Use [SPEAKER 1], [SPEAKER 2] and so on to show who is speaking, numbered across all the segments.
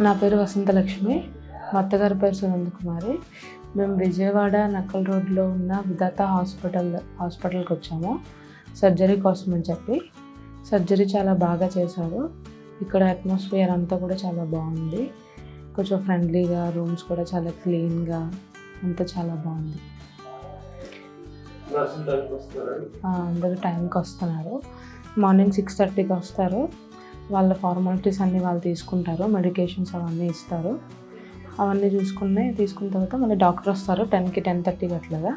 [SPEAKER 1] నా పేరు వసంతలక్ష్మి. మా అత్తగారి పేరు సునంద కుమారి. మేము విజయవాడ నక్కల్ రోడ్లో ఉన్న విధాత హాస్పిటల్కి వచ్చాము సర్జరీ కోసం అని చెప్పి. సర్జరీ చాలా బాగా చేశారు. ఇక్కడ అట్మాస్ఫియర్ అంతా కూడా చాలా బాగుంది. కొంచెం ఫ్రెండ్లీగా, రూమ్స్ కూడా చాలా క్లీన్గా, అంతా చాలా బాగుంది. అందరూ టైంకి వస్తున్నారు. మార్నింగ్ 6:30కి వస్తారు. వాళ్ళ ఫార్మాలిటీస్ అన్నీ వాళ్ళు తీసుకుంటారు. మెడికేషన్స్ అవన్నీ ఇస్తారు. అవన్నీ తీసుకున్న తర్వాత మళ్ళీ డాక్టర్ వస్తారు 10కి 10:30కి అట్లాగా.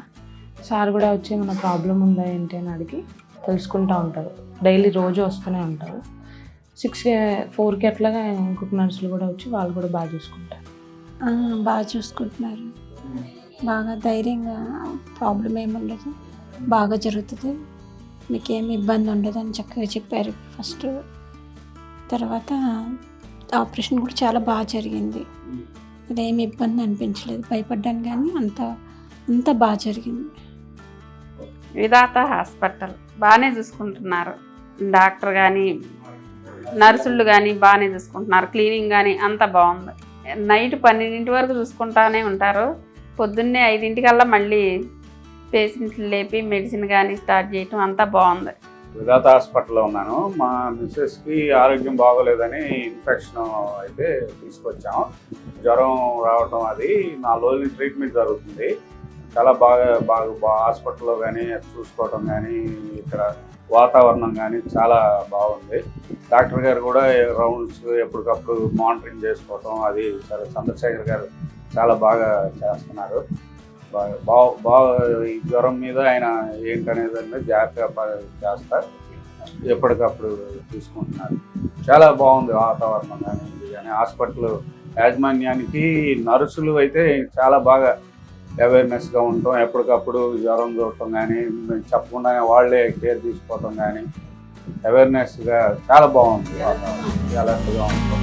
[SPEAKER 1] సార్ కూడా వచ్చి మన ప్రాబ్లం ఉందా ఏంటి అని అడిగి తెలుసుకుంటూ ఉంటారు. డైలీ రోజు వస్తూనే ఉంటారు. 4కి అట్లాగా ఇంకొక నర్సులు కూడా వచ్చి వాళ్ళు కూడా బాగా చూసుకుంటారు.
[SPEAKER 2] బాగా చూసుకుంటున్నారు. బాగా ధైర్యంగా, ప్రాబ్లం ఏముండదు, బాగా జరుగుతుంది, మీకేమి ఇబ్బంది ఉండదు అని చక్కగా చెప్పారు ఫస్ట్. తర్వాత ఆపరేషన్ కూడా చాలా బాగా జరిగింది. అదేమి ఇబ్బంది అనిపించలేదు, భయపడ్డాను కానీ అంత బాగా జరిగింది.
[SPEAKER 3] విధాత హాస్పిటల్ బాగానే చూసుకుంటున్నారు. డాక్టర్ కానీ నర్సులు కానీ బాగానే చూసుకుంటున్నారు. క్లీనింగ్ కానీ అంత బాగుంది. నైట్ 12 వరకు చూసుకుంటానే ఉంటారు. పొద్దున్నే 5కల్లా మళ్ళీ పేషెంట్లు లేపి మెడిసిన్ కానీ స్టార్ట్ చేయటం అంతా బాగుంది.
[SPEAKER 4] విధాత హాస్పిటల్లో ఉన్నాను. మా మిస్సెస్కి ఆరోగ్యం బాగోలేదని ఇన్ఫెక్షన్ అయితే తీసుకొచ్చాము. జ్వరం రావటం, అది 4 రోజులు ట్రీట్మెంట్ జరుగుతుంది. చాలా బాగా హాస్పిటల్లో కానీ చూసుకోవటం కానీ, ఇక్కడ వాతావరణం కానీ చాలా బాగుంది. డాక్టర్ గారు కూడా రౌండ్స్ ఎప్పటికప్పుడు మానిటరింగ్ చేసుకోవటం, అది సరే చంద్రశేఖర్ గారు చాలా బాగా చేస్తున్నారు. బాగా ఈ జ్వరం మీద ఆయన ఏంటనేది జాగ్రత్తగా చేస్తారు. ఎప్పటికప్పుడు తీసుకుంటున్నారు. చాలా బాగుంది వాతావరణం కానీ ఇది కానీ. హాస్పిటల్ యాజమాన్యానికి నర్సులు అయితే చాలా బాగా అవేర్నెస్గా ఉండటం, ఎప్పటికప్పుడు జ్వరం చూడటం కానీ, చెప్పకుండానే వాళ్ళే కేర్ తీసుకోవటం కానీ, అవేర్నెస్గా చాలా బాగుంది. వాతావరణం అలర్ట్గా ఉండటం.